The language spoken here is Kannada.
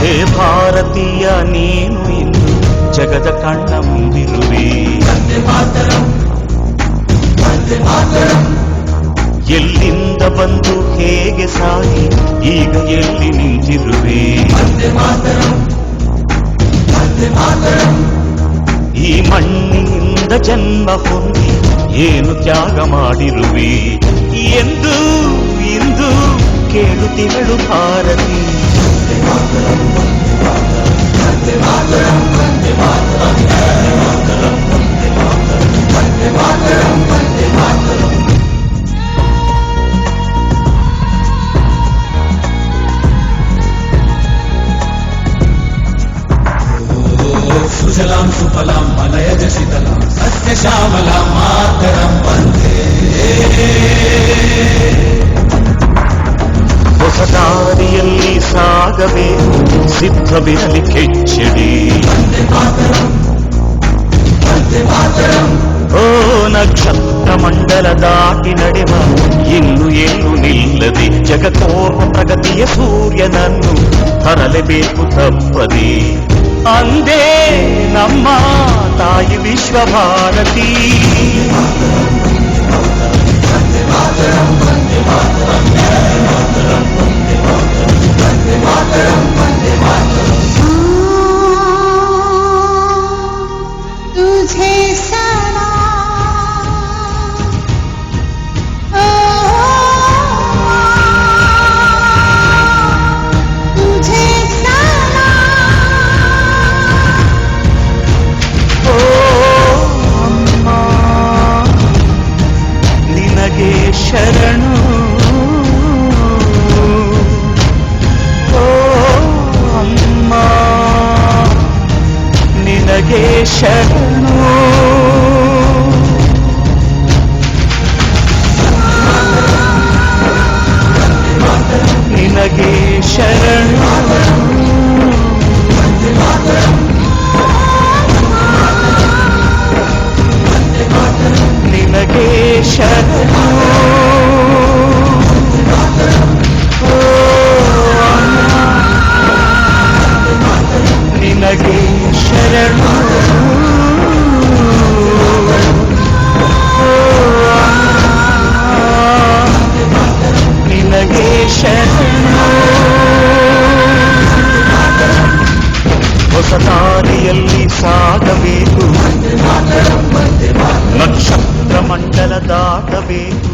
ಹೇ ಭಾರತೀಯ ನೀನು ಇನ್ನು ಜಗದ ಕಣ್ಣ ಮುಂದಿರುವೆ. ಎಲ್ಲಿಂದ ಬಂದು ಹೇಗೆ ಸಾಗಿ ಈಗ ಎಲ್ಲಿ ನಿಂತಿರುವೆ. ಈ ಮಣ್ಣಿನಿಂದ ಜನ್ಮ ಹೊಂದಿ ಏನು ತ್ಯಾಗ ಮಾಡಿರುವೆ ಎಂದು ಇಂದು ಕೇಳುತ್ತಿರಳು ಭಾರತಿ. ಸುಜಲಾಂ ಸುಫಲಾಂ ಮಲಯಜ ಶಿತಲಾಂ ಸಸ್ಯ ಶ್ಯಾಮಲಾಂ ಮಾತರಂ ವಂದೇ. ಹೊಸ ದಾರಿಯಲ್ಲಿ ಸಾಗಬೇಕು ಸಿದ್ಧವಿರಲಿ ಕೆಚ್ಚಡಿ. ಓ ನಕ್ಷತ್ರ ಮಂಡಲ ದಾಟಿ ನಡೆವ ಇನ್ನು ಏನು ನಿಲ್ಲದೆ ಜಗತ್ತೋರ್ವ ಪ್ರಗತಿಯ ಸೂರ್ಯನನ್ನು ಹರಲೇಬೇಕು ತಪ್ಪದೆ. ಅಂದೇ ನಮ್ಮ ತಾಯಿ ವಿಶ್ವಭಾರತಿ. तुझे सलाम, तुझे सलाम. ಓ ಅಮ್ಮ ನಿನಗೆ ಶರಣು. ಓ ಅಮ್ಮ ನಿನಗೆ ಶರಣು. ನಿನಗೆ ಶರಣು. ನಿನಗೆ ಶರಣು. ಓ ಅಮ್ಮ ನಿನಗೆ ಶರಣು. ನಿನಗೆ ಶರಣು. ಹೊಸ ದಾರಿಯಲ್ಲಿ ಸಾಗಬೇಕು ನಕ್ಷತ್ರ ಮಂಡಲ ದಾಟಬೇಕು.